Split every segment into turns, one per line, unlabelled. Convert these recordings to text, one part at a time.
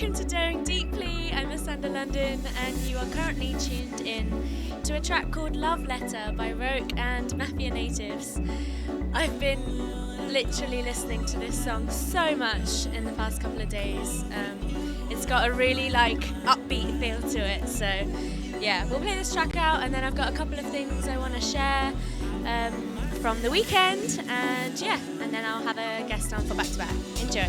welcome to Daring Deeply. I'm Asanda LDN, and you are currently tuned in to a track called Love Letter by Roke and Mafia Natives. I've been literally listening to this song so much in the past couple of days. It's got a really upbeat feel to it, so yeah, we'll play this track out, and then I've got a couple of things I want to share from the weekend, and then I'll have a guest on for back to back. Enjoy.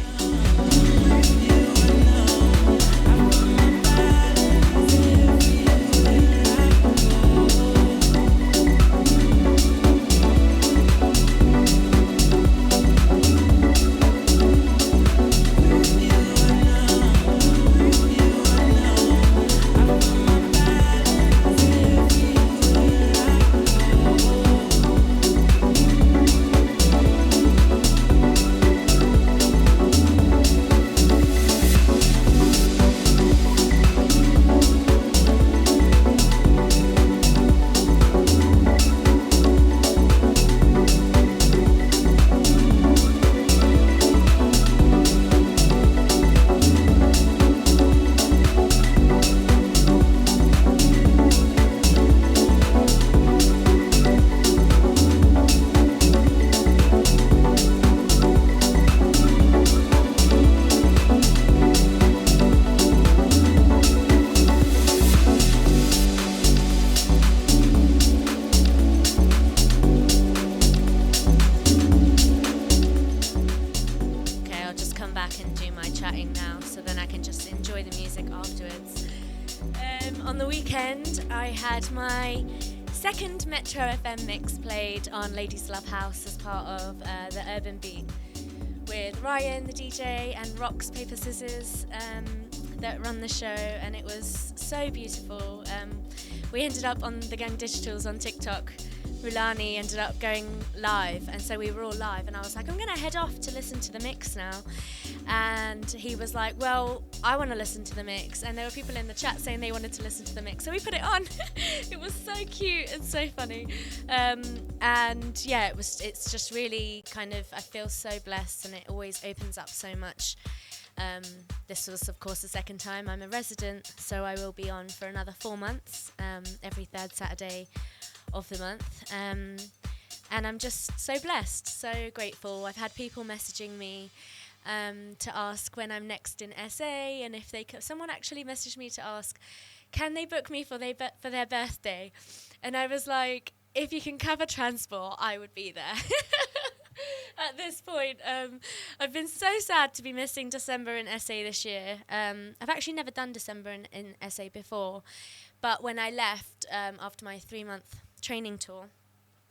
On the weekend, I had my second Metro FM mix played on Ladies Love House as part of the Urban Beat with Ryan, the DJ, and Rocks, Paper, Scissors that run the show, and it was so beautiful. We ended up on the Gang Digitals on TikTok. Rulani ended up going live, and so we were all live, and I was like, I'm gonna head off to listen to the mix now, and he was like, well, I want to listen to the mix, and there were people in the chat saying they wanted to listen to the mix, so we put it on. It was so cute and so funny, and yeah, it's just really kind of, I feel so blessed, and it always opens up so much. This was, of course, the second time I'm a resident, so I will be on for another 4 months, every third Saturday of the month, and I'm just so blessed, so grateful. I've had people messaging me to ask when I'm next in SA, and if they someone actually messaged me to ask, can they book me for their birthday, and I was like, if you can cover transport, I would be there. At this point, I've been so sad to be missing December in SA this year. I've actually never done December in SA before, but when I left after my 3-month training tour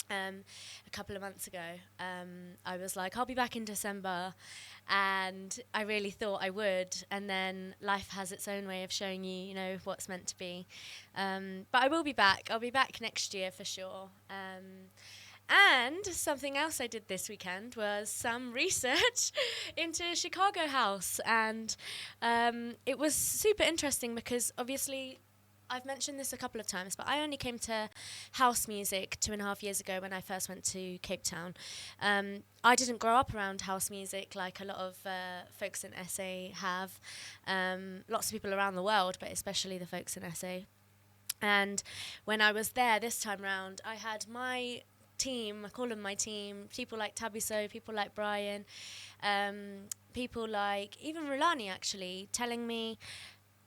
a couple of months ago, I was like, I'll be back in December, and I really thought I would, and then life has its own way of showing you know, what's meant to be. But I will be back. I'll be back next year for sure. And something else I did this weekend was some research into Chicago House, and it was super interesting because obviously I've mentioned this a couple of times, but I only came to house music 2.5 years ago when I first went to Cape Town. I didn't grow up around house music like a lot of folks in SA have. Lots of people around the world, but especially the folks in SA. And when I was there this time round, I had my team, I call them my team, people like Tabiso, people like Brian, people like even Rulani actually, telling me,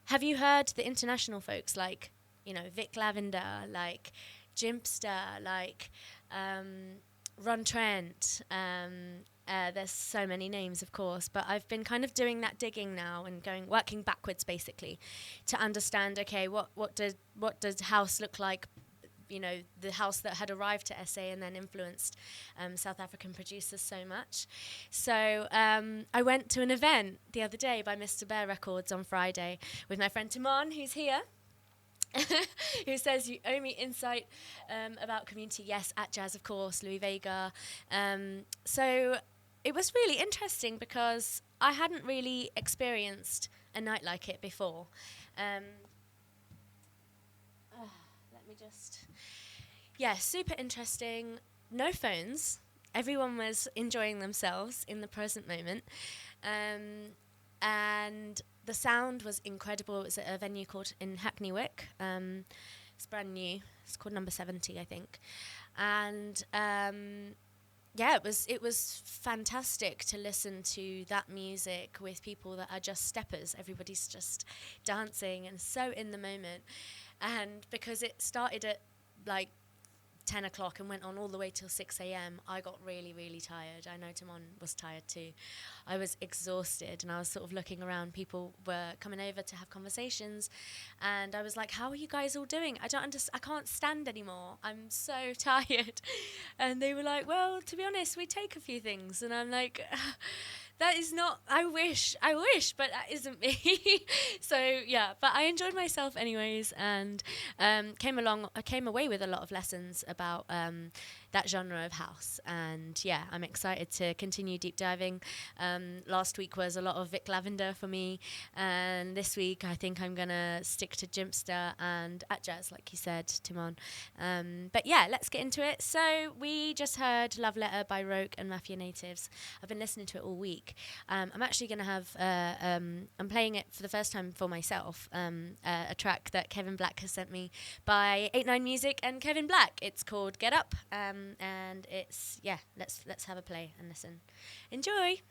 have you heard the international folks like, you know, Vic Lavender, like Jimpster, like Ron Trent, there's so many names, of course, but I've been kind of doing that digging now and working backwards basically to understand, okay, what does house look like, you know, the house that had arrived to SA and then influenced South African producers so much. So I went to an event the other day by Mr. Bear Records on Friday with my friend Timon, who's here, who says you owe me insight about community. Yes, at Jazz, of course, Louis Vega. So it was really interesting because I hadn't really experienced a night like it before. Let me just... Yeah, super interesting. No phones. Everyone was enjoying themselves in the present moment. and the sound was incredible. It was at a venue called in Hackney Wick. It's brand new. It's called Number 70, I think. And yeah, it was fantastic to listen to that music with people that are just steppers. Everybody's just dancing and so in the moment. And because it started at like 10 o'clock and went on all the way till 6 a.m, I got really, really tired. I know Timon was tired too. I was exhausted, and I was sort of looking around. People were coming over to have conversations, and I was like, how are you guys all doing? I can't stand anymore. I'm so tired. And they were like, well, to be honest, we take a few things. And I'm like, that is not, I wish, but that isn't me. So yeah, but I enjoyed myself anyways, and I came away with a lot of lessons about that genre of house. And yeah, I'm excited to continue deep diving. Last week was a lot of Vic Lavender for me, and this week I think I'm gonna stick to Jimpster and at jazz, like you said, Timon. But yeah, let's get into it. So we just heard Love Letter by Roke and Mafia Natives. I've been listening to it all week. I'm actually gonna have I'm playing it for the first time for myself, a track that Kevin Black has sent me by 89 Music and Kevin Black. It's called Get Up, and it's, yeah, let's have a play and listen. Enjoy.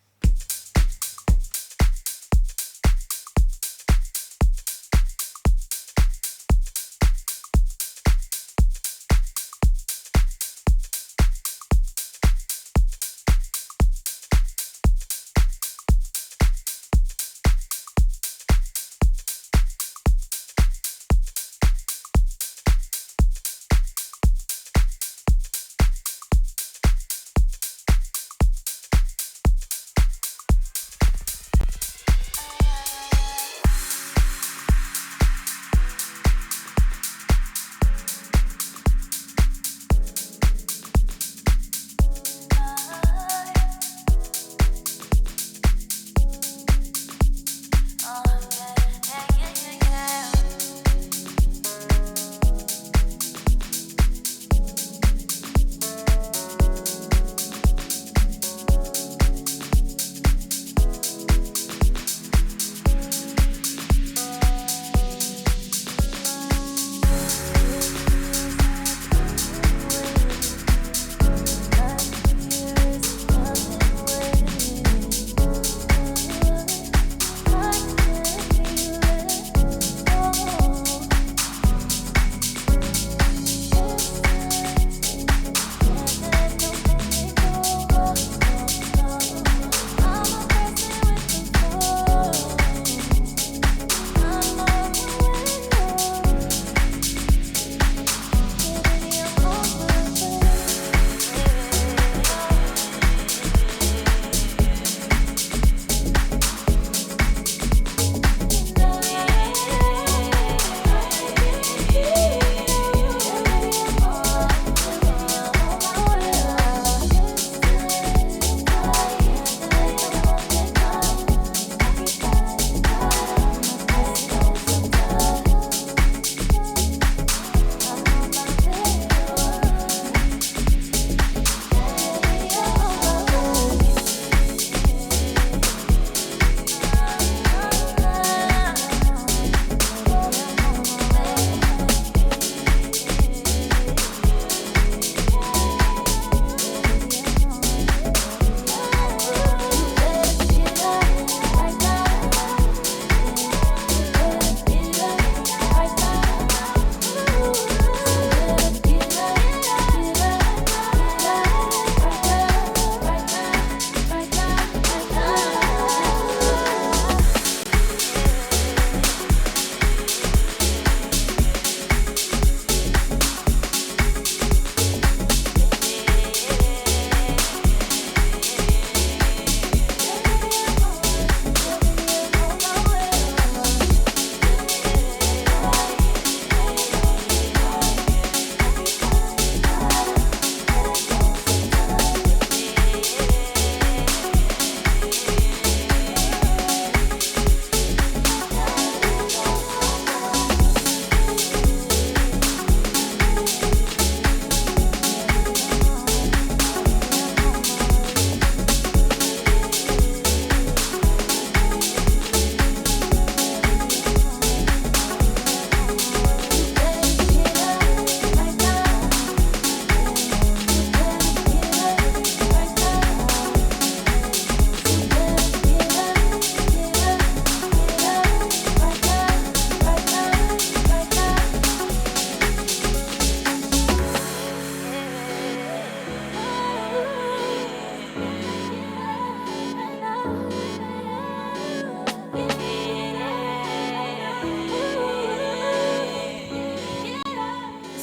So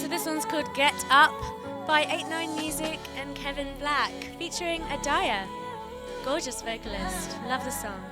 this one's called Get Up by 89 Music and Kevin Black, featuring Adaya. Gorgeous vocalist. Love the song.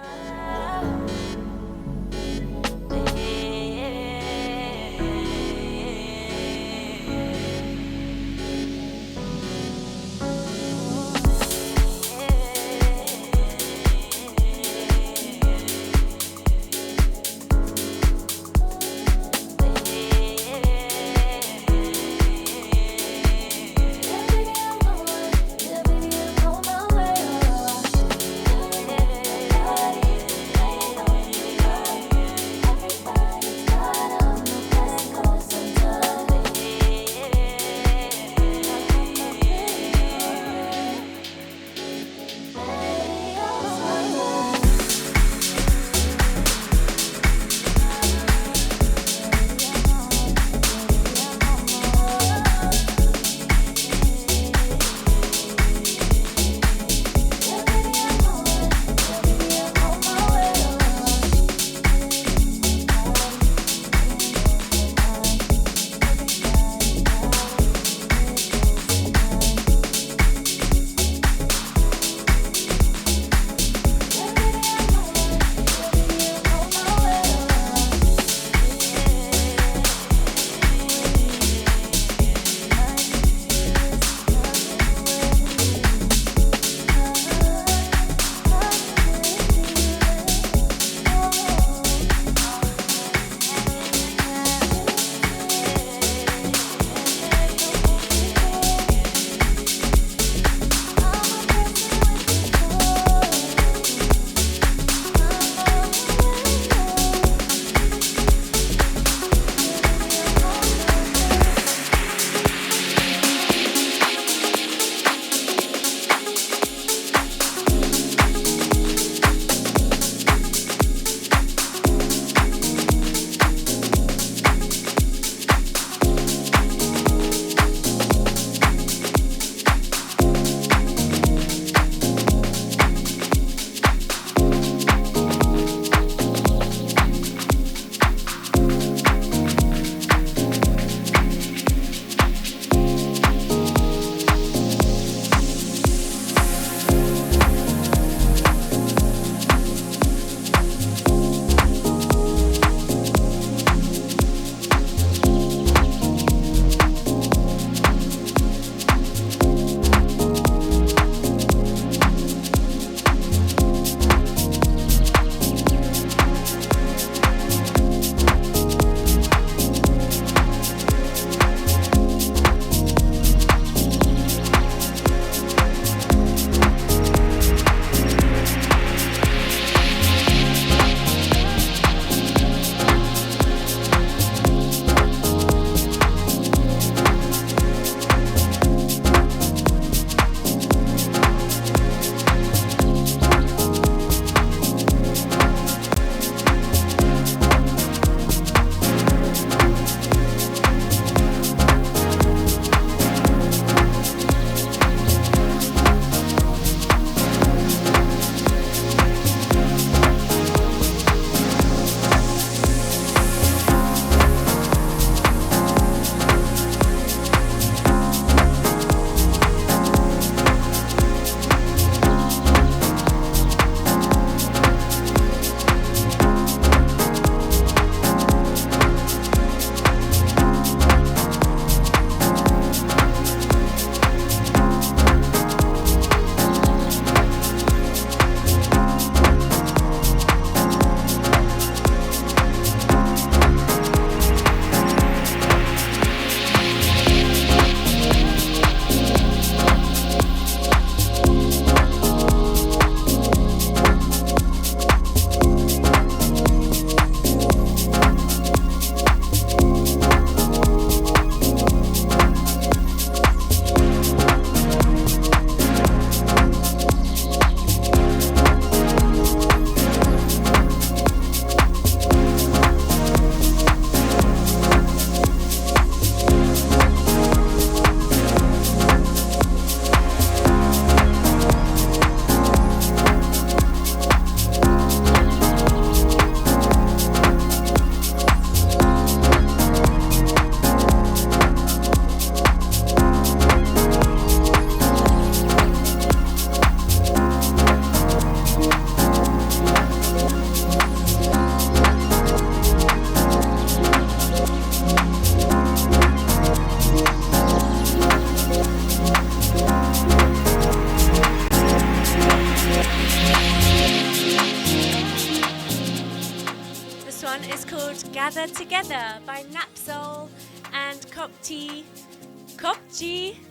called Gather Together by Napsol and Kopji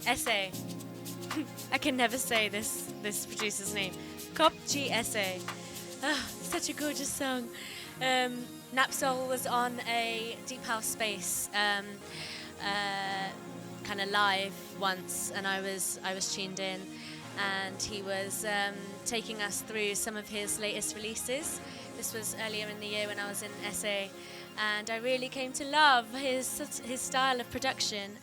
Essay. I can never say this producer's name. Kopji Essay. Oh, such a gorgeous song. Napsol was on a Deep House Space kind of live once, and I was tuned in, and he was taking us through some of his latest releases. This was earlier in the year when I was in SA, and I really came to love his style of production.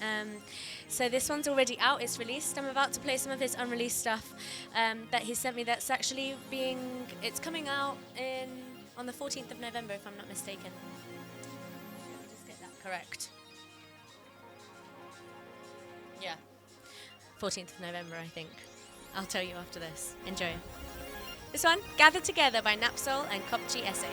So this one's already out, it's released. I'm about to play some of his unreleased stuff that he sent me that's actually it's coming out on the 14th of November, if I'm not mistaken. Let me just get that correct. Yeah, 14th of November, I think. I'll tell you after this. Enjoy. This one, Gather Together by Napsol and Kopji Essay.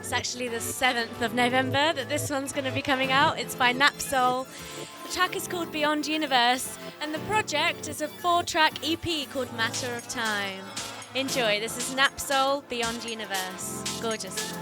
It's actually the 7th of November that this one's going to be coming out. It's by Napsol. The track is called Beyond Universe, and the project is a 4-track EP called Matter of Time. Enjoy. This is Napsol, Beyond Universe. Gorgeous.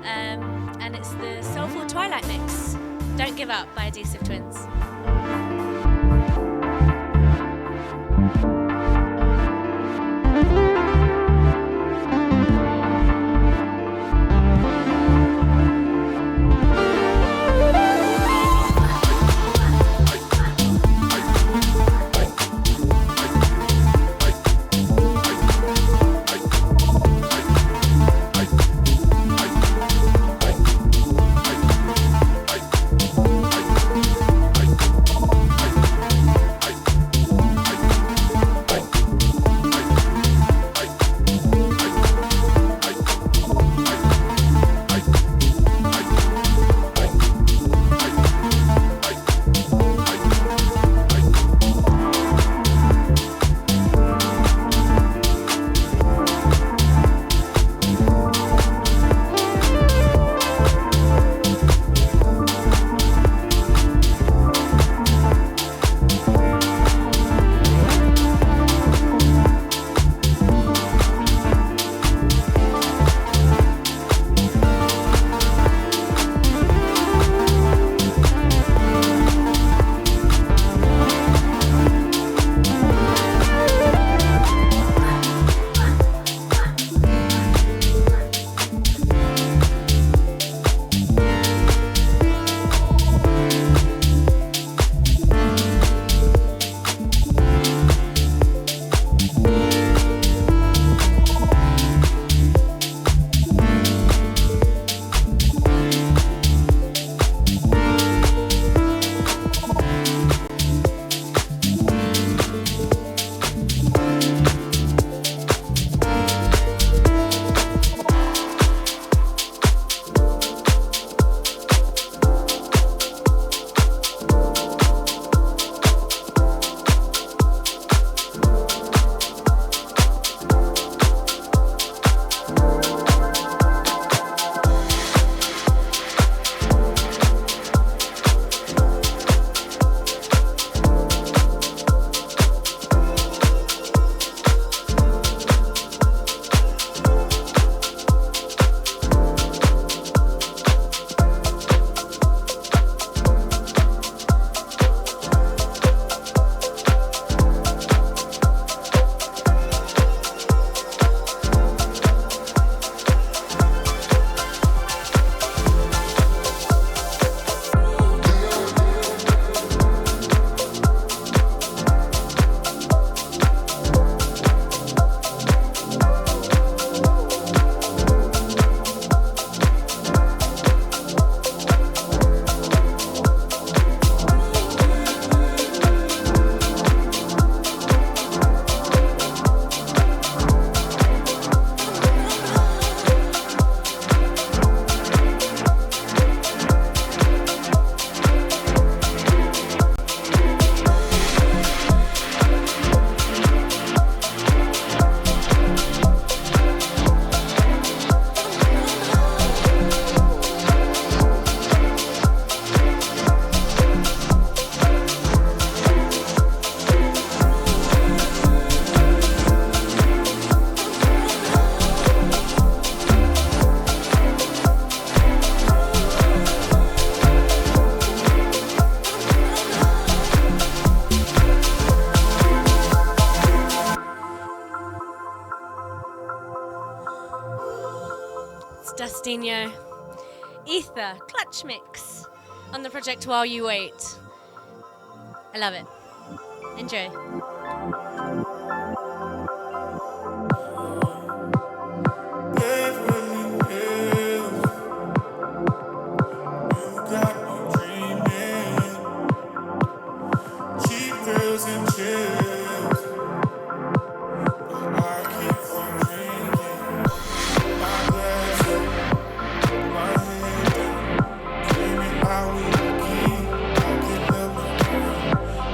and it's the Soulful Twilight Mix, Don't Give Up by Adhesive Twins. Dustinho, Ether, Clutch Mix on the project While You Wait. I love it. Enjoy.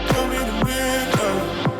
Come in the middle.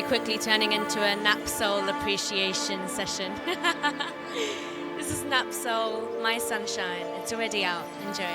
very quickly turning into a Nap Soul appreciation session. This is Nap Soul, My Sunshine. It's already out. Enjoy.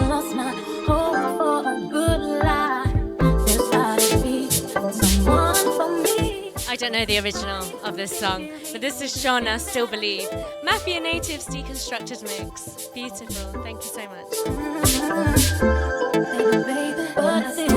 lost my hope for a good life. There's gotta be someone for me.
I don't know the original of this song, but this is Shauna, Still Believe. Mafia Natives Deconstructed Mix. Beautiful. Thank you so much.
Baby, baby, but I think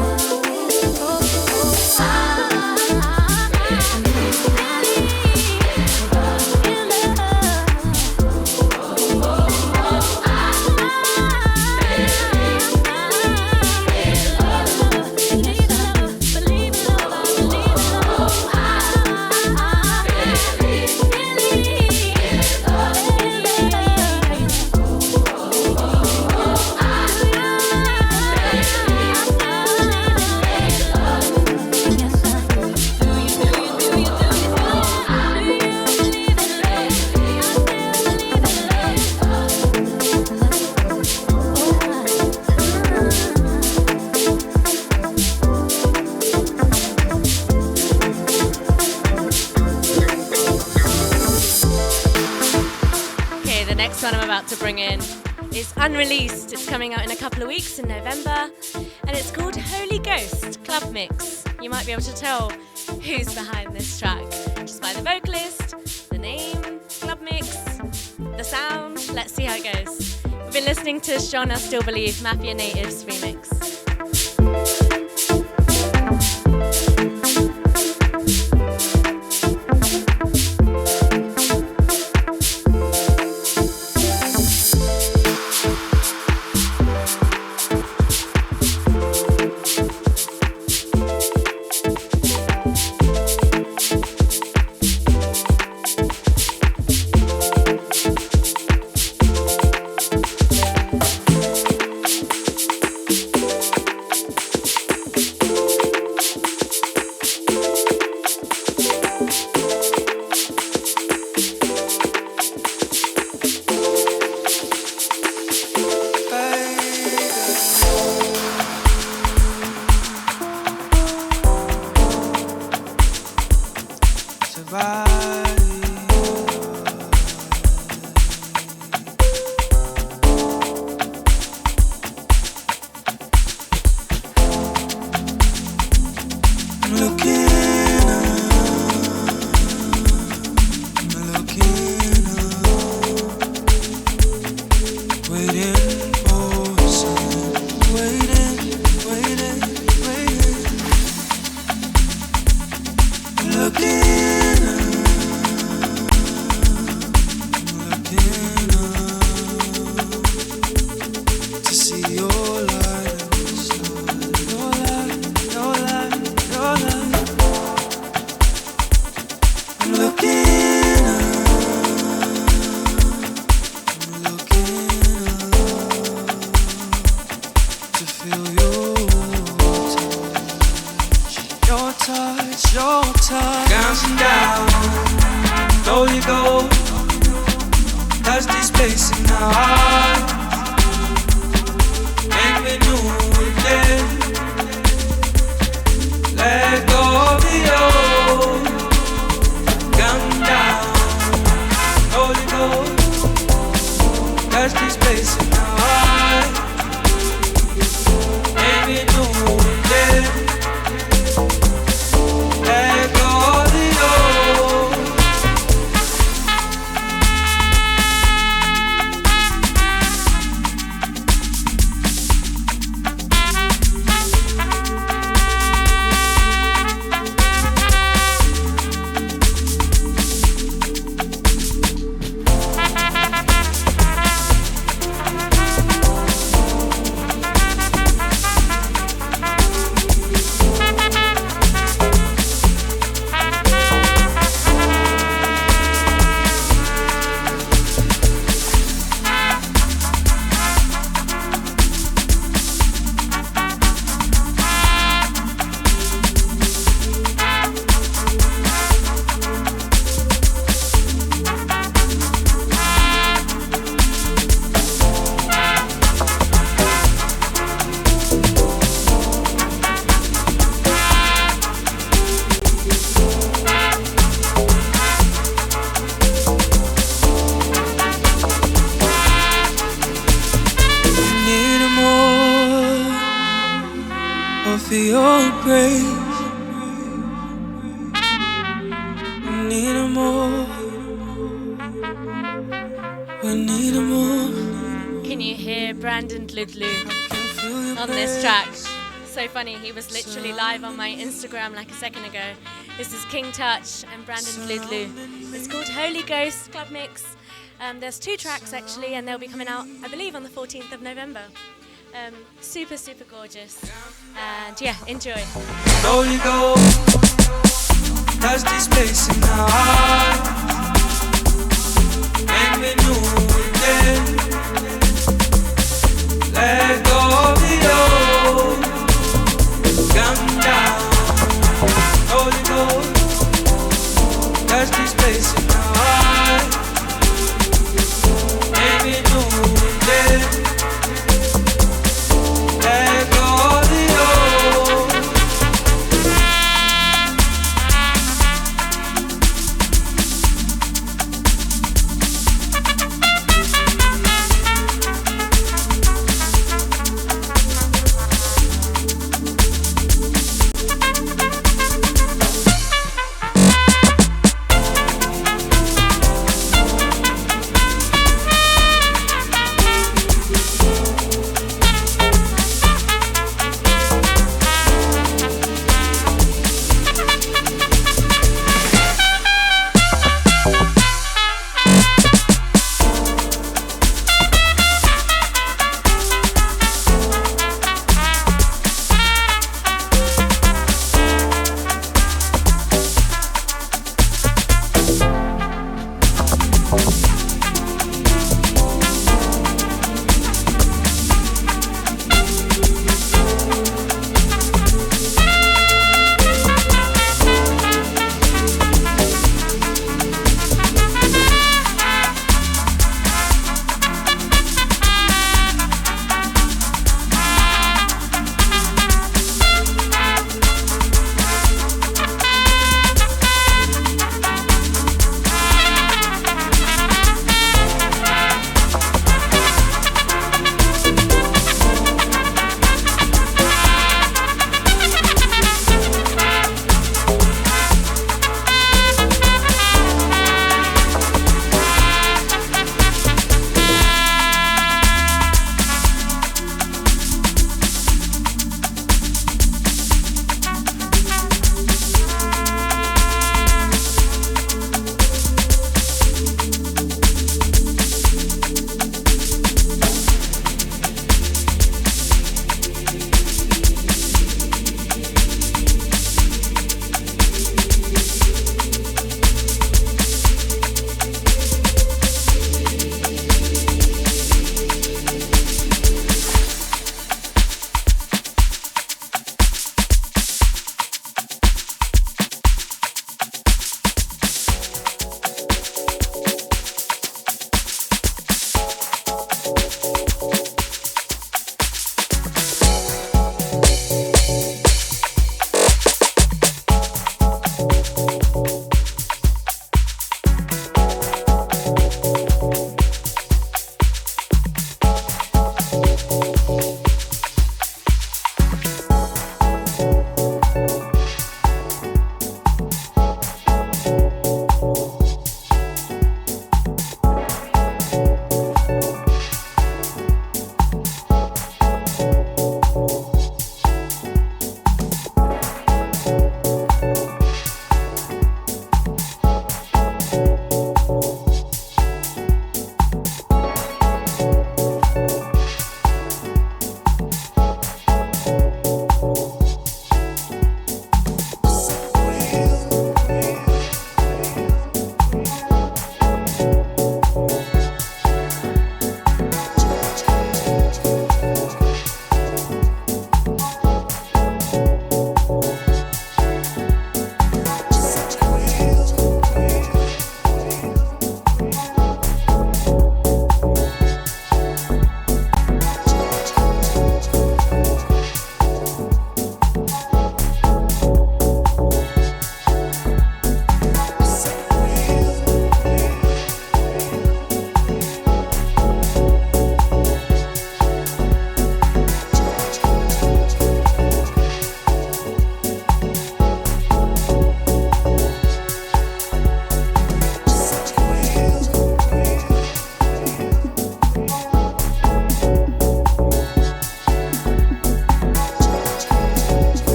one I'm about to bring in is unreleased. It's coming out in a couple of weeks in November, and it's called Holy Ghost Club Mix. You might be able to tell who's behind this track just by the vocalist, the name, Club Mix, the sound. Let's see how it goes. We've been listening to Shauna Still Believe, Mafia Natives remix.
for your grace. We need more. We need more.
Can you hear Brandon Ludlu on this track? So funny, he was literally live on my Instagram like a second ago. This is King Touch and Brandon Ludlu. It's called Holy Ghost Club Mix. There's 2 tracks actually, and they'll be coming out, I believe, on the 14th of November. Super, super gorgeous. And yeah, enjoy.
Holy Ghost, touch this place in our heart. Make me new again. Let go of the old. Come down. Holy Ghost, touch this place in our heart. Make me new again. Let go of the old.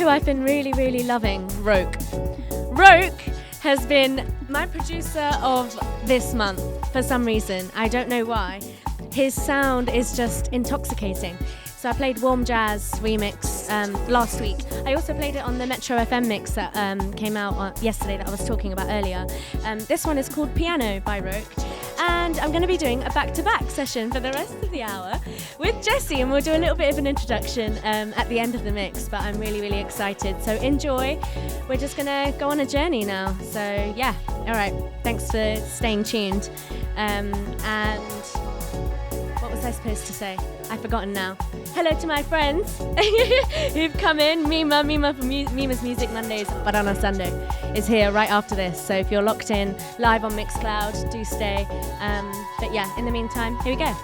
who I've been really, really loving? Roke. Roke has been my producer of this month for some reason. I don't know why. His sound is just intoxicating. So I played Warm Jazz remix last week. I also played it on the Metro FM mix that came out yesterday that I was talking about earlier. This one is called Piano by Roke. And I'm going to be doing a back-to-back session for the rest of the hour with Jessie, and we'll do a little bit of an introduction at the end of the mix, but I'm really, really excited. So enjoy. We're just going to go on a journey now. So yeah, all right. Thanks for staying tuned. And what was I supposed to say? I've forgotten now. Hello to my friends who've come in. Mima from Mima's Music Mondays, but on a Sunday, is here right after this. So if you're locked in live on Mixcloud, do stay. But yeah, in the meantime, here we go.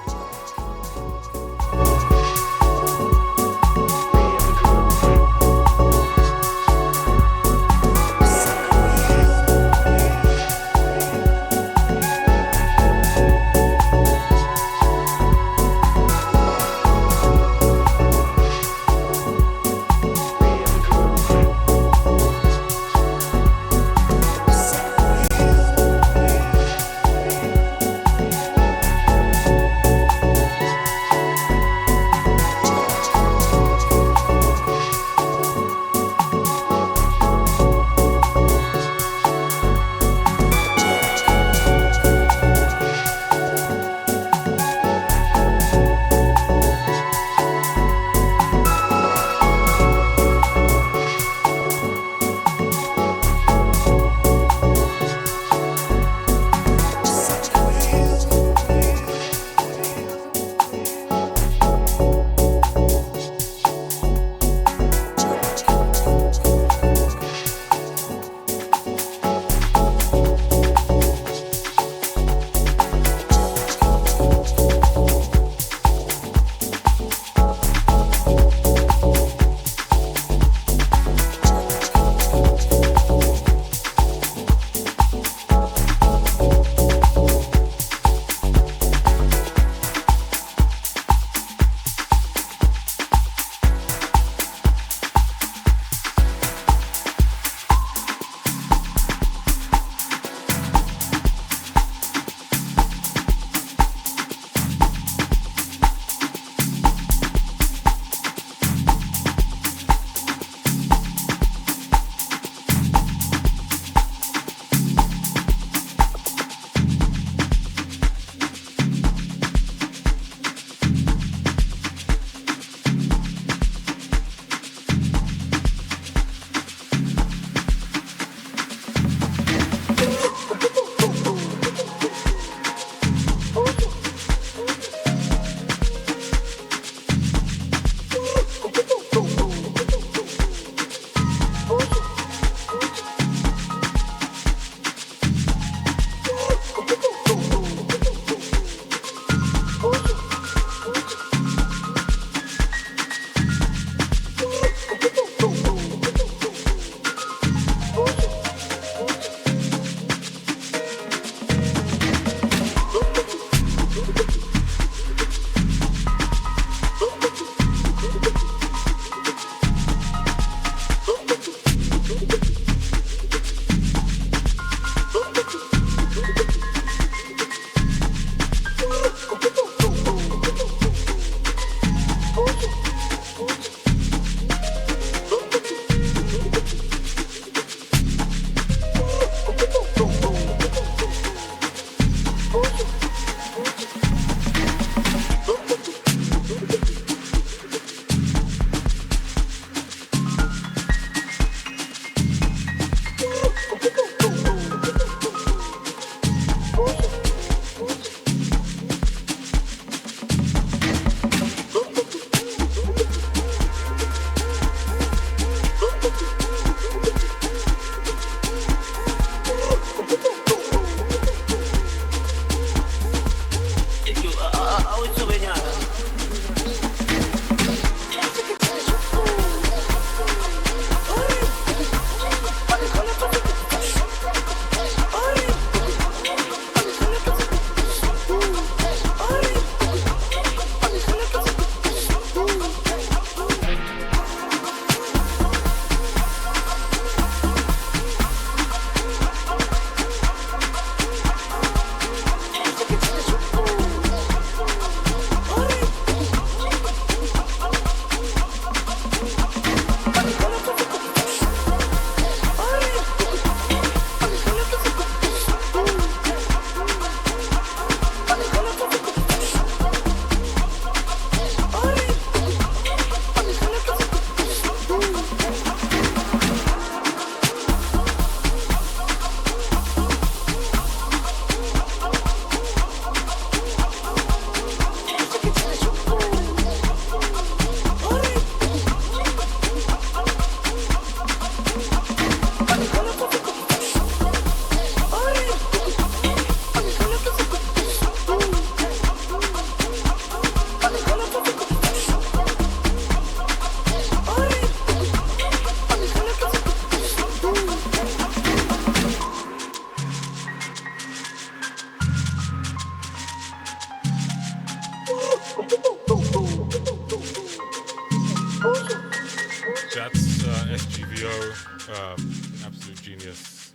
absolute genius.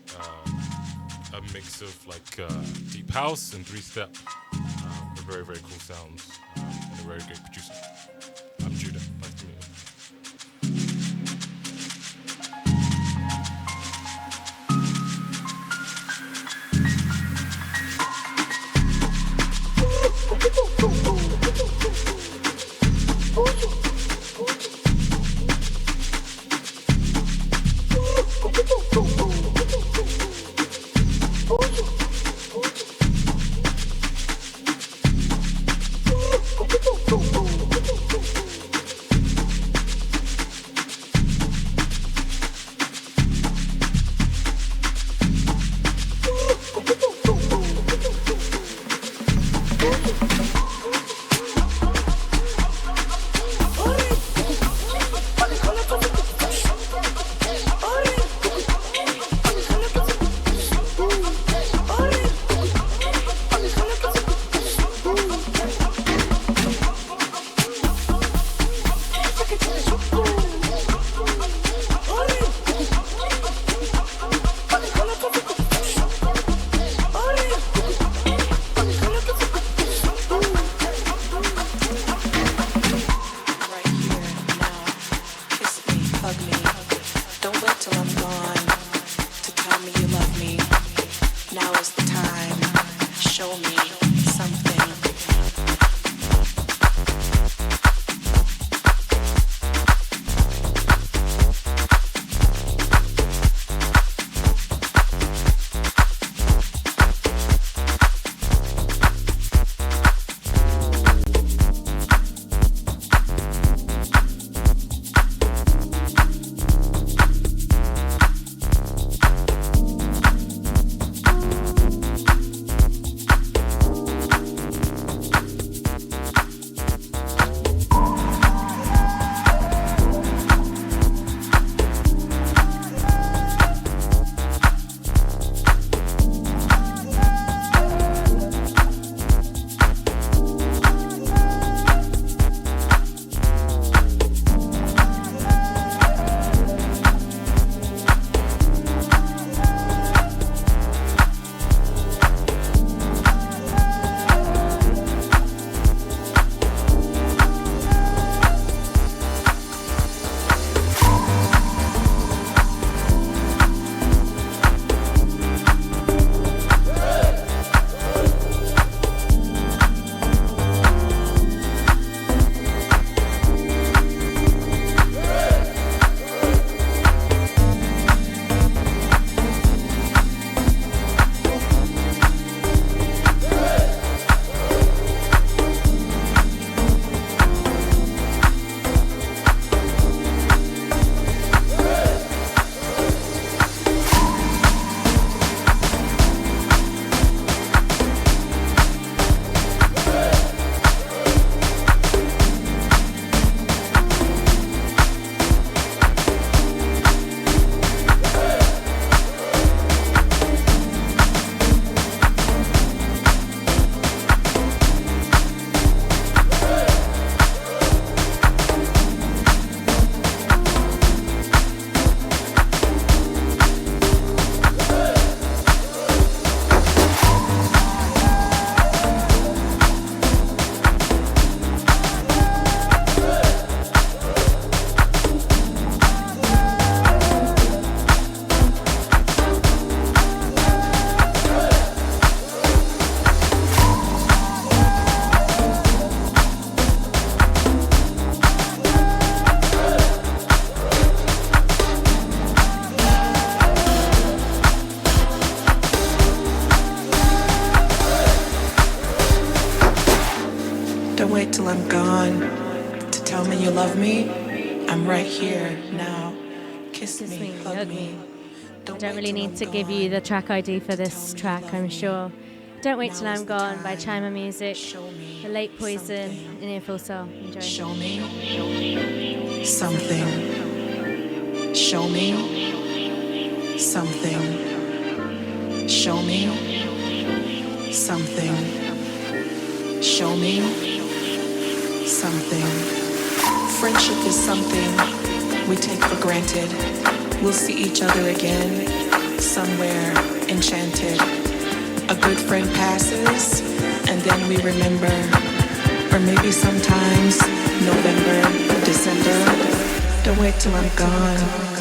A mix of like deep house and three-step. A very, very cool sounds and a very great producer. I'm Judah. Nice to meet you.
till I'm gone, to tell me you love me. I'm right here now. Kiss me, hug me.
I don't really need to give you the track ID for this track, I'm sure. Don't Wait Till I'm Gone by Chima Music, The Late Poison, in Earful Soul. Enjoy.
Show me something. Show me something. Show me something. Show me something. Friendship is something we take for granted. we'll see each other again somewhere enchanted. A good friend passes, and then we remember. Or maybe sometimes November, December. Don't wait till I'm gone.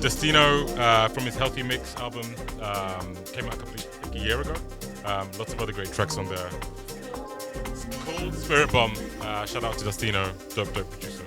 Destino from his Healthy Mix album came out like a year ago. Lots of other great tracks on there. It's called Spirit Bomb. Shout out to Destino, dope producer.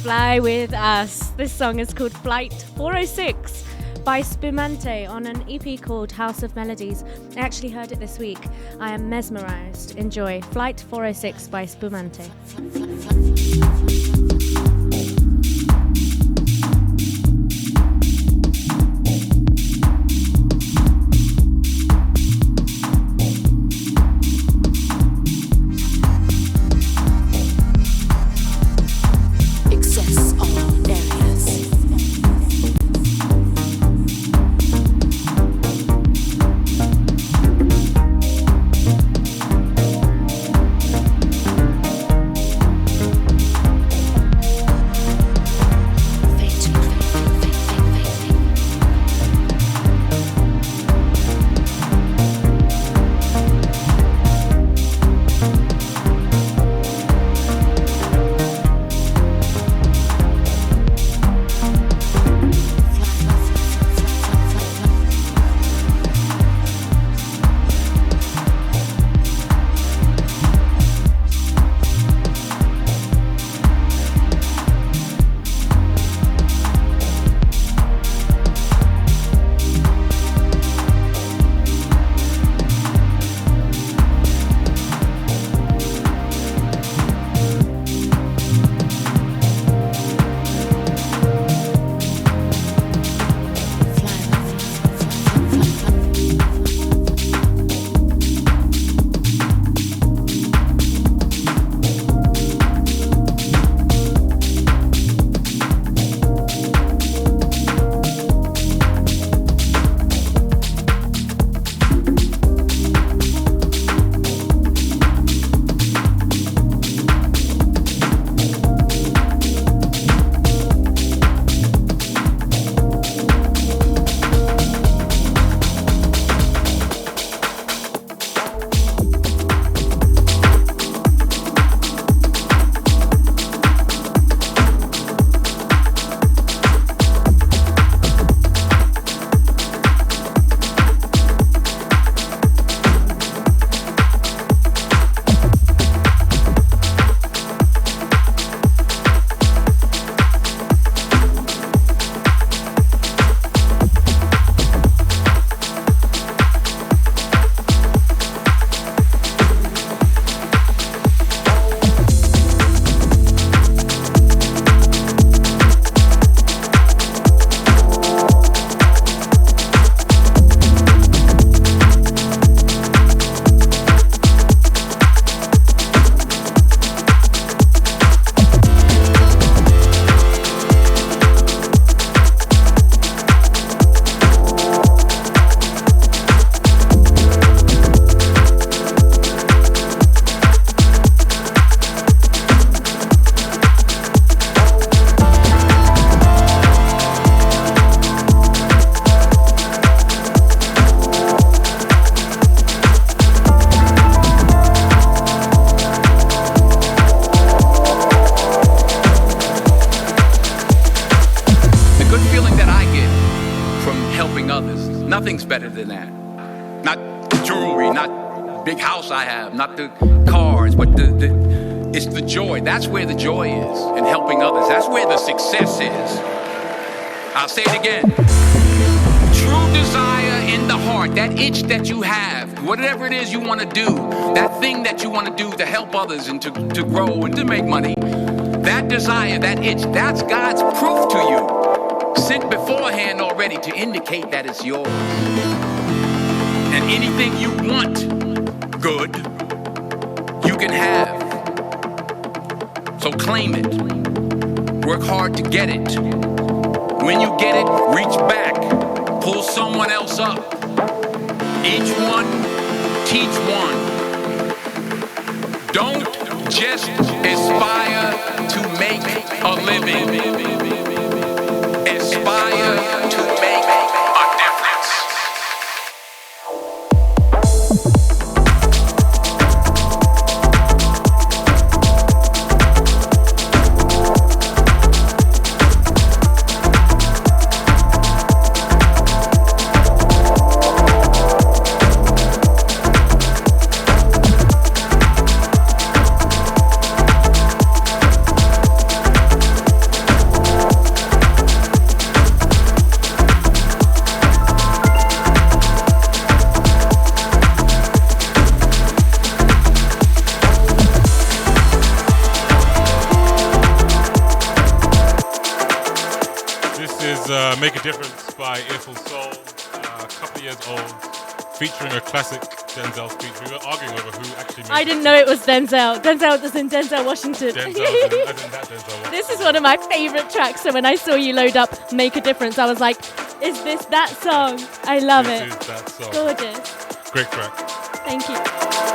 Fly With Us. This song is called Flight 406 by Spumante on an EP called House of Melodies. I actually heard it this week. I am mesmerized. Enjoy. Flight 406 by Spumante.
Nothing's better than that. Not the jewelry, not big house I have, not the cars, but it's the joy. That's where the joy is in helping others. That's where the success is. I'll say it again. True desire in the heart, that itch that you have, whatever it is you want to do, that thing that you want to do to help others and to grow and to make money, that desire, that itch, that's God's proof to you. Sent beforehand already to indicate that it's yours. And anything you want good, you can have. So claim it. Work hard to get it. When you get it, reach back. Pull someone else up. Each one, teach one. Don't just aspire to make a living. Aspire to make a difference.
Make a Difference by Earful Soul, a couple of years old, featuring a classic Denzel speech. We were arguing over who actually made
I didn't know it was Denzel. Denzel is in Denzel Washington.
Denzel.
This is one of my favorite tracks. So when I saw you load up Make a Difference, I was like, is this that song? I love it.
This is that song.
Gorgeous.
Great track.
Thank you.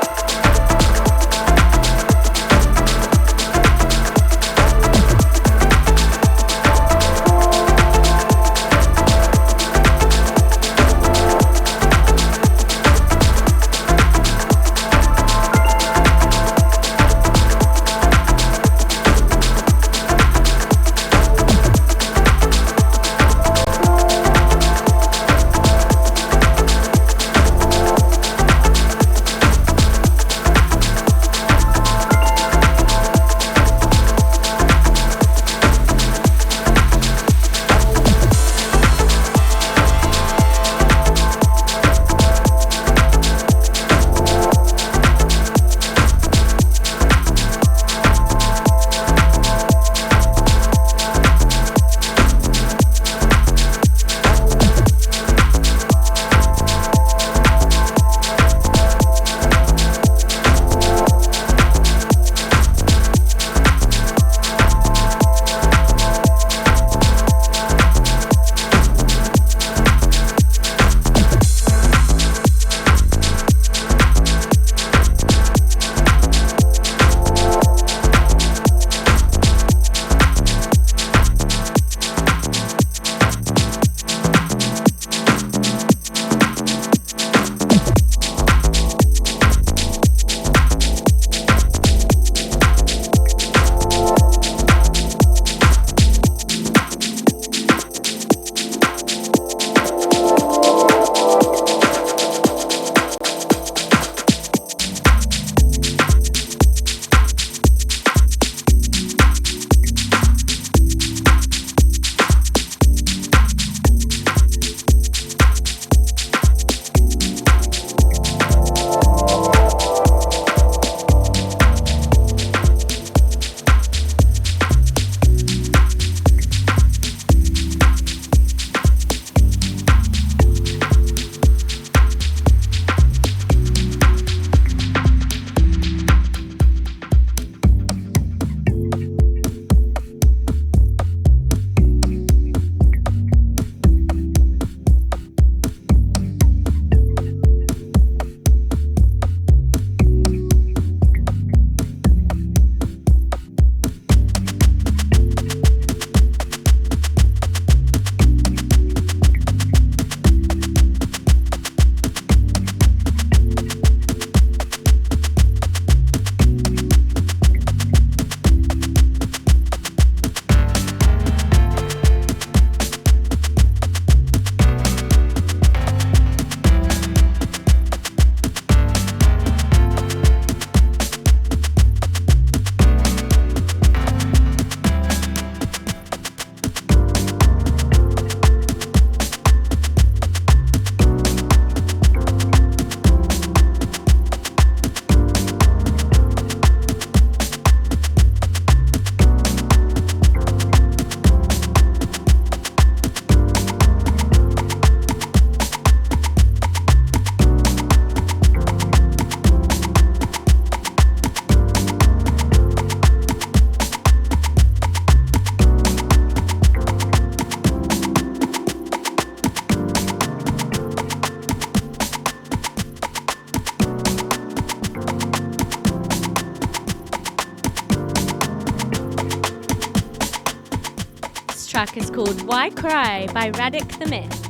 track is called Why Cry by Radic the Myth.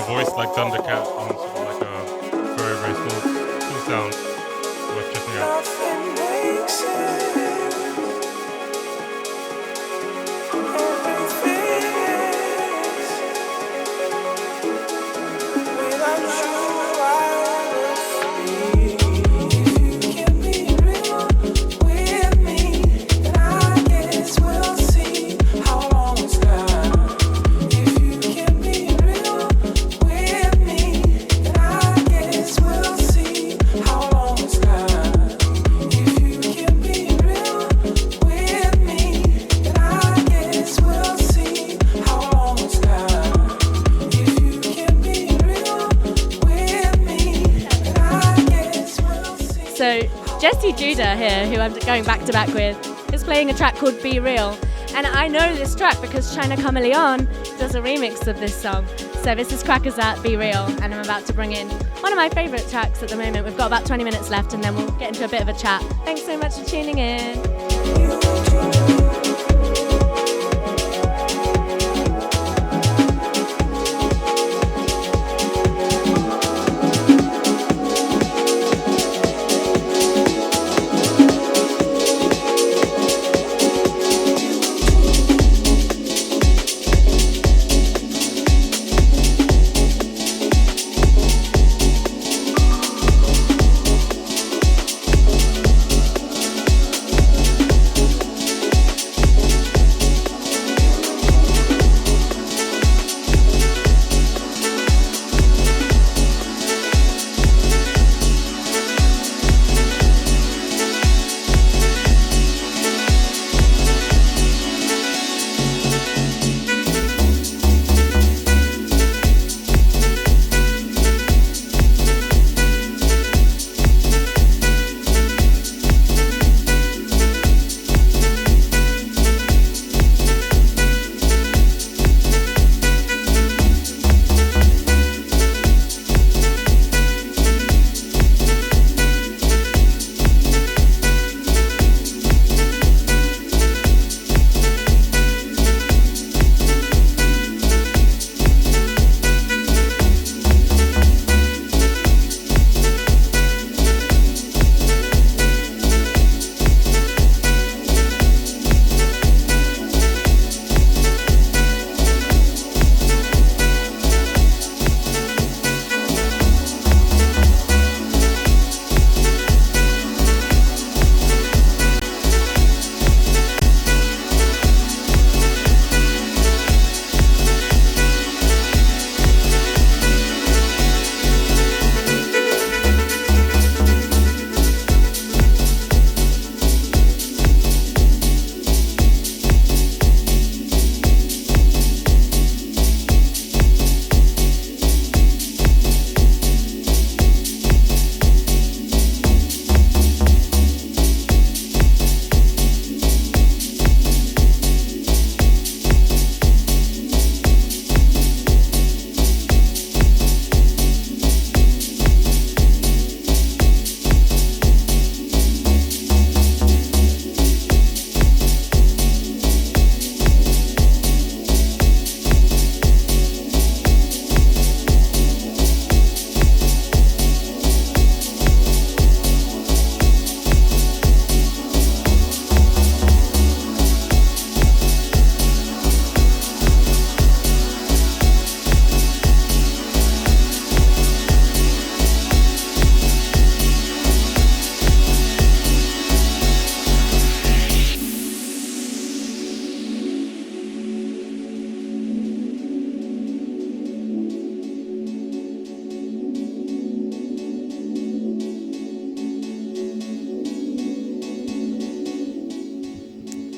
voice like Thundercat and sort of like a very, very small, cool sound. Worth checking out.
So Jesse Judah here, who I'm going back to back with, is playing a track called Be Real. And I know this track because China Chameleon does a remix of this song. So this is Crackers at Be Real, and I'm about to bring in one of my favourite tracks at the moment. We've got about 20 minutes left and then we'll get into a bit of a chat. Thanks so much for tuning in.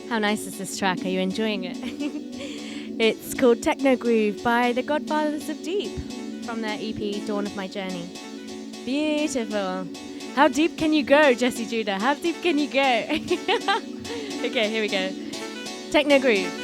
How nice is this track? Are you enjoying it? It's called Techno Groove by the Godfathers of Deep from their EP Dawn of My Journey. Beautiful. How deep can you go, Jesse Judah? How deep can you go? Okay, here we go. Techno Groove.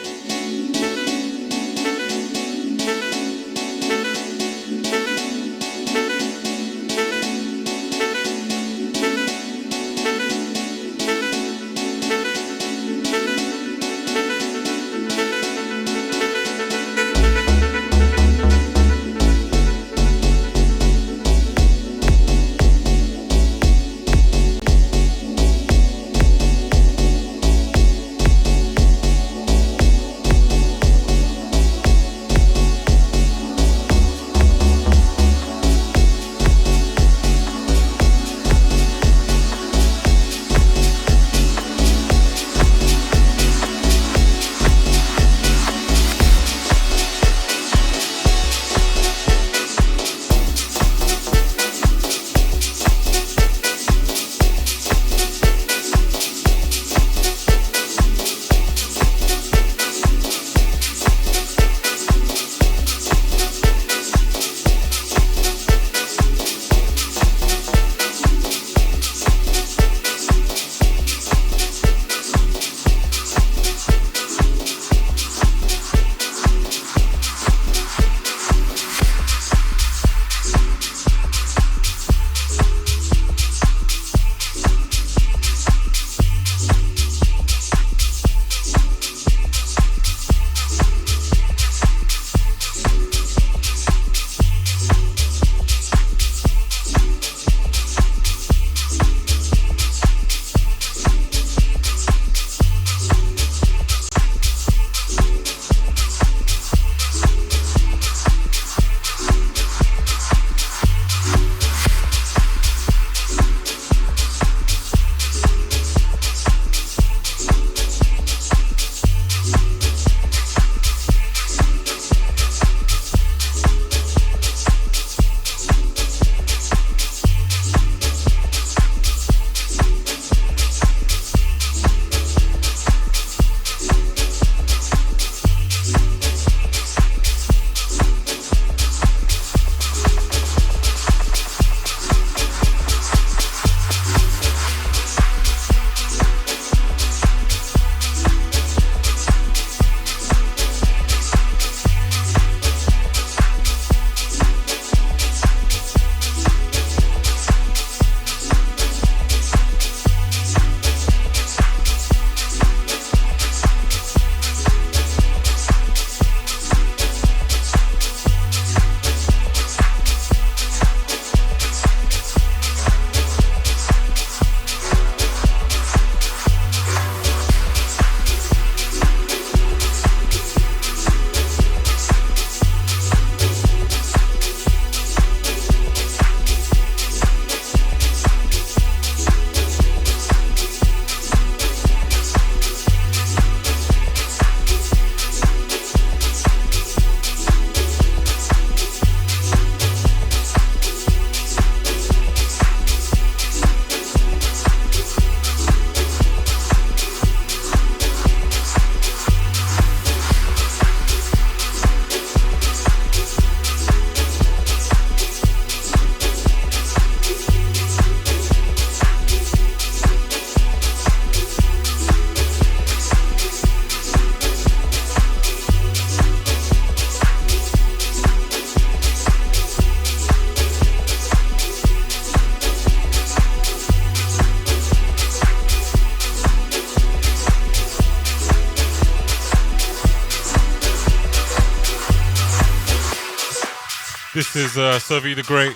This is Survey the Great,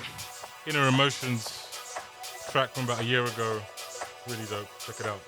Inner Emotions, track from about a year ago. Really dope. Check it out.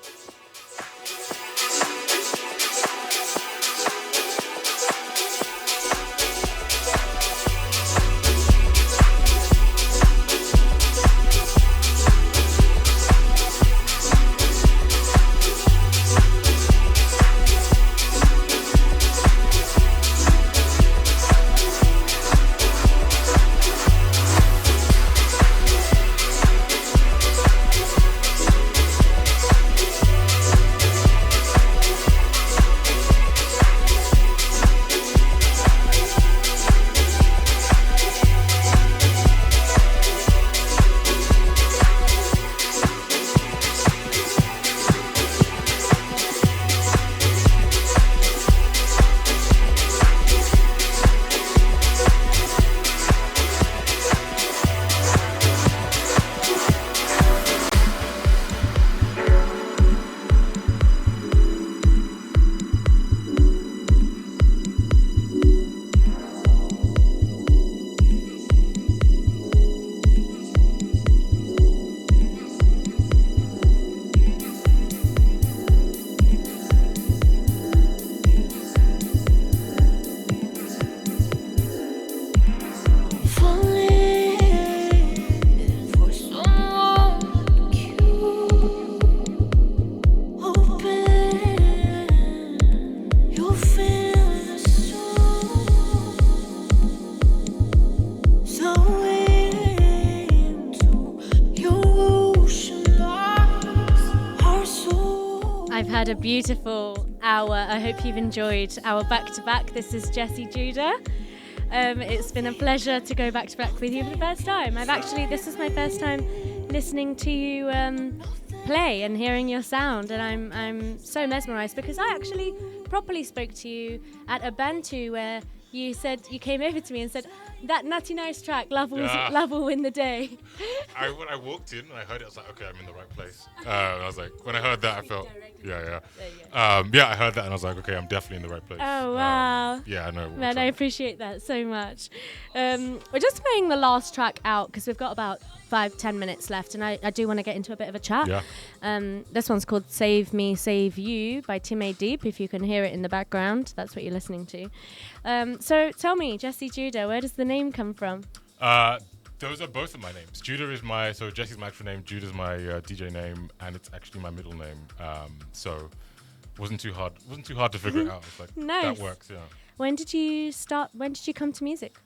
A beautiful hour. I hope you've enjoyed our back-to-back. This is Jessie Judah. It's been a pleasure to go back-to-back with you for the first time. This is my first time listening to you play and hearing your sound, and I'm so mesmerized because I actually properly spoke to you at a Bantu where you said, you came over to me and said, that Nutty Nice track, Love Will Win the Day.
When I walked in and I heard it, I was like, okay, I'm in the right place. I was like, when I heard that, I felt, I heard that and I was like, okay, I'm definitely in the right place.
Oh, wow.
I know.
Man, I appreciate that so much. We're just playing the last track out because we've got about 5-10 minutes left, and I do want to get into a bit of a chat.
Yeah.
This one's called Save Me, Save You by Time Deep. If you can hear it in the background, that's what you're listening to. So tell me, Jessie Judah, where does the name come from?
Those are both of my names. Jesse's my actual name, Judah's my DJ name, and it's actually my middle name. So wasn't too hard to figure it out. It's like,
nice.
That works, yeah.
When did you come to music?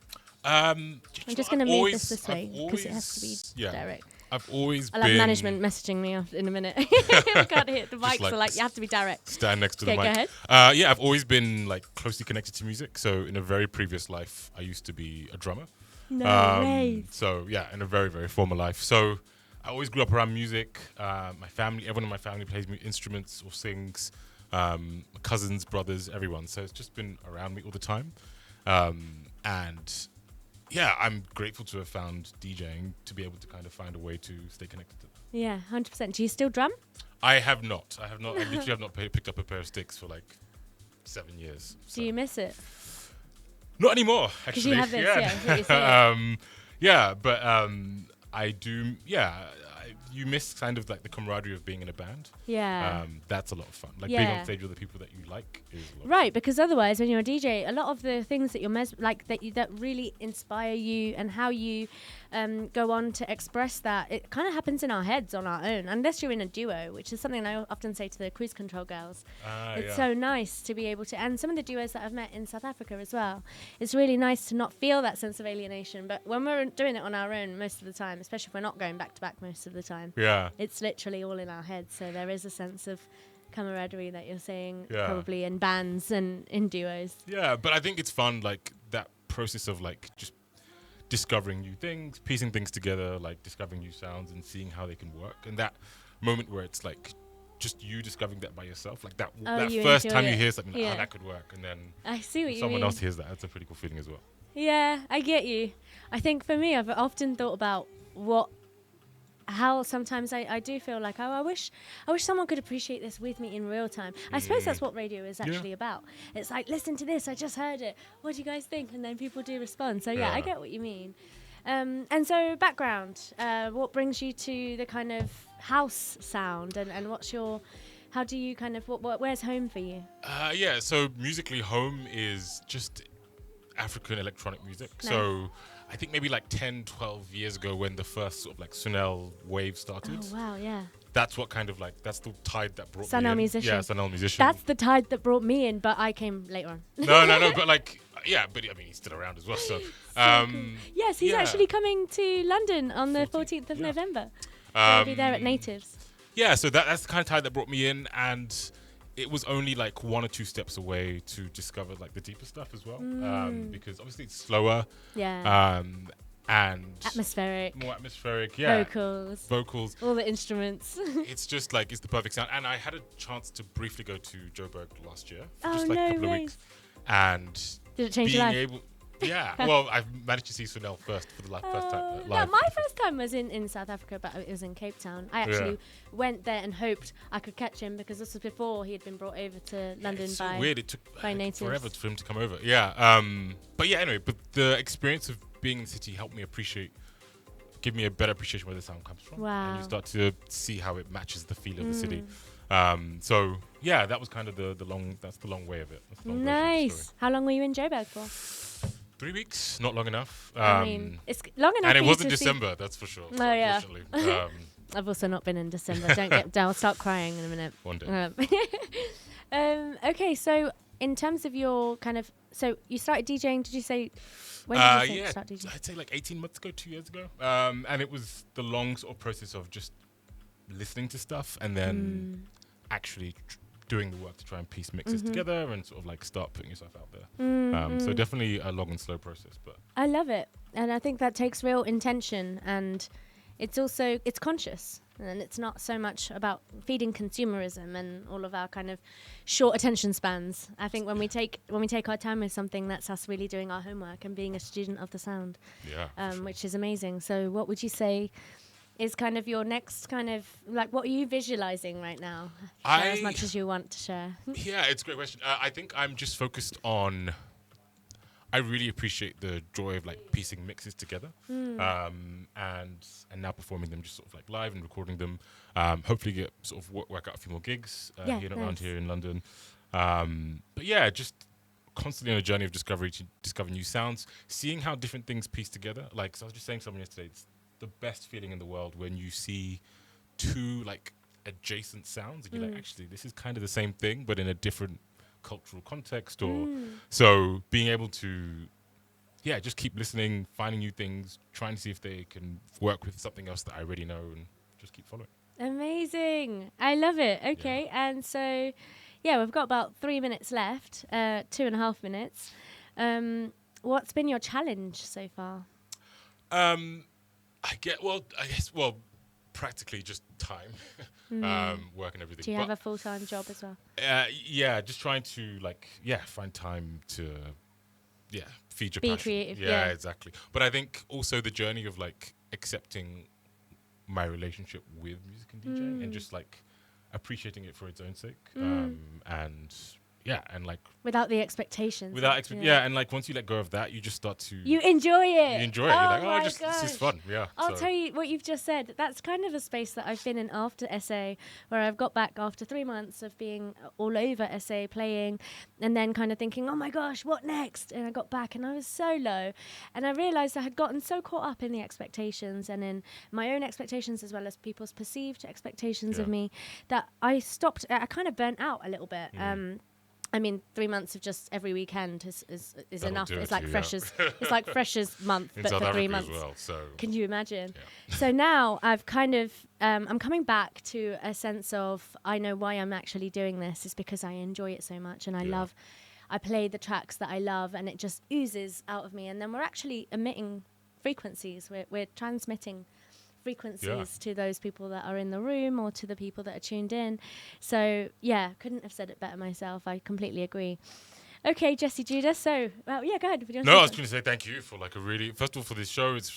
I'm just going to move this way because it has to be direct.
I've always
I'll have management messaging me in a minute. I can't hit the mic, so you have to be direct.
Stand next to the mic.
Go ahead.
I've always been closely connected to music. So in a very previous life, I used to be a drummer.
No way.
So in a very, very former life. So I always grew up around music. My family, everyone in my family plays instruments or sings. My cousins, brothers, everyone. So it's just been around me all the time. I'm grateful to have found DJing to be able to kind of find a way to stay connected to it.
Yeah, 100%. Do you still drum?
I have not. I literally have not picked up a pair of sticks for 7 years. So.
Do you miss it?
Not anymore, actually.
Because you have this,
I do, you miss kind of the camaraderie of being in a band.
Yeah.
That's a lot of fun. Being on stage with the people that you like is a lot
right, because otherwise when you're a DJ, a lot of the things that you're that really inspire you and how you go on to express that, it kind of happens in our heads on our own, unless you're in a duo, which is something I often say to the cruise control girls. It's so nice to be able to, and some of the duos that I've met in South Africa as well, it's really nice to not feel that sense of alienation, but when we're doing it on our own most of the time, especially if we're not going back to back most of the time, it's literally all in our heads, so there is a sense of camaraderie that you're saying probably in bands and in duos.
Yeah, but I think it's fun, that process of just discovering new things, piecing things together, discovering new sounds and seeing how they can work, and that moment where it's just you discovering that by yourself, that first time you hear something, that could work, and then
I see what
someone else hears that's a pretty cool feeling as well.
Yeah, I get you. I think for me, I've often thought about what how sometimes I do feel like, oh, I wish someone could appreciate this with me in real time. I suppose that's what radio is actually about. It's like, listen to this, I just heard it. What do you guys think? And then people do respond. So I get what you mean. And so background, what brings you to the kind of house sound, and how do you kind of, where's home for you?
So musically, home is just African electronic music. Nice. So I think maybe like 10, 12 years ago when the first sort of like Sunel wave started.
Oh, wow, yeah.
That's what kind of like, that's the tide that brought
Sunel
me in.
musician.
Yeah, Sunel musician.
That's the tide that brought me in, but I came later on.
No, but like, but I mean, he's still around as well, so.
Cool. Yes, he's actually coming to London on the 14th of November. He'll be there at Natives.
Yeah, so that's the kind of tide that brought me in, and it was only like 1 or 2 steps away to discover like the deeper stuff as well, because obviously it's slower, and
atmospheric,
more atmospheric, vocals,
all the instruments.
It's just like it's the perfect sound. And I had a chance to briefly go to Joburg last year for just
no
like a couple
way.
of weeks, and
did it change your life?
Well, I've managed to see Sunel first for the first time. Live.
My first time was in South Africa, but it was in Cape Town. I actually went there and hoped I could catch him, because this was before he had been brought over to London
it's
by
so weird. It took
Natives.
Forever for him to come over. Anyway, but the experience of being in the city helped me give me a better appreciation where the sound comes from.
Wow.
And you start to see how it matches the feel of the city. That was kind of the long way of it.
Nice. How long were you in Joburg for?
3 weeks, not long enough.
I mean, it's long enough.
And it wasn't December, that's for sure.
Oh, yeah. I've also not been in December. I'll start crying in a minute.
One day.
Okay, so in terms of your kind of, so you started DJing, did you say, when did you start DJing?
I'd say like 18 months ago, 2 years ago. And it was the long sort of process of just listening to stuff and then actually doing the work to try and piece mixes together and sort of like start putting yourself out there. So definitely a long and slow process, but
I love it, and I think that takes real intention, and it's also conscious, and it's not so much about feeding consumerism and all of our kind of short attention spans. I think when we take our time with something, that's us really doing our homework and being a student of the sound, which is amazing. So what would you say is kind of your next kind of, like, what are you visualizing right now? Share as much as you want to share.
Yeah, it's a great question. I think I'm just focused on, I really appreciate the joy of like piecing mixes together, and now performing them just sort of like live and recording them. Hopefully get sort of work out a few more gigs around here in London. But yeah, just constantly on a journey of discovery to discover new sounds, seeing how different things piece together. Like, so I was just saying to someone yesterday, it's the best feeling in the world when you see 2 like adjacent sounds and you're like, actually this is kind of the same thing but in a different cultural context, or so being able to just keep listening, finding new things, trying to see if they can work with something else that I already know, and just keep following.
Amazing. I love it. Okay. And so we've got about 3 minutes left, 2.5 minutes. What's been your challenge so far?
I guess practically just time, work and everything.
Do you have a full-time job as well?
Just trying to find time to feed your
Be
passion.
creative.
Yeah, exactly. But I think also the journey of like accepting my relationship with music and DJing and just like appreciating it for its own sake, and like
without the expectations.
And like once you let go of that, you just start to
you enjoy it.
You're like, this is fun. Yeah.
I'll tell you what you've just said. That's kind of a space that I've been in after SA, where I've got back after 3 months of being all over SA playing, and then kind of thinking, oh my gosh, what next? And I got back and I was so low, and I realized I had gotten so caught up in the expectations and in my own expectations as well as people's perceived expectations of me, that I stopped. I kind of burnt out a little bit. I mean, 3 months of just every weekend is enough. It's like freshers. It's like freshers month, but
South
for
Africa
3 months.
As well, so.
Can you imagine? Yeah. So now I've kind of I'm coming back to a sense of, I know why I'm actually doing this is because I enjoy it so much, and I play the tracks that I love, and it just oozes out of me. And then we're actually emitting frequencies. We're transmitting frequencies to those people that are in the room or to the people that are tuned in. So couldn't have said it better myself. I completely agree. Okay, Jesse Judah. So, go ahead.
No, I was going to say thank you for like first of all for this show. It's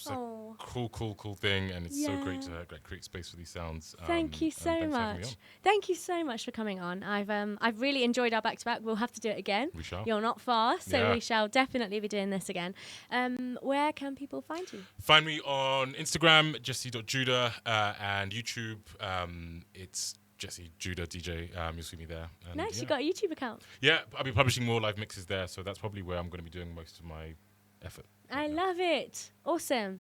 cool thing, and it's so great to
Yeah.
create space for these sounds.
Thank you
and
so
thanks for having me
much.
on.
Thank you so much for coming on. I've really enjoyed our back to back. We'll have to do it again.
We shall.
You're not far, so
Yeah.
we shall definitely be doing this again. Where can people find you?
Find me on Instagram, jesse.judah, and YouTube. It's Jesse Judah DJ. You'll see me there. And
Nice,
yeah.
you got a YouTube account.
Yeah, I'll be publishing more live mixes there, so that's probably where I'm going to be doing most of my effort.
I love it. Awesome.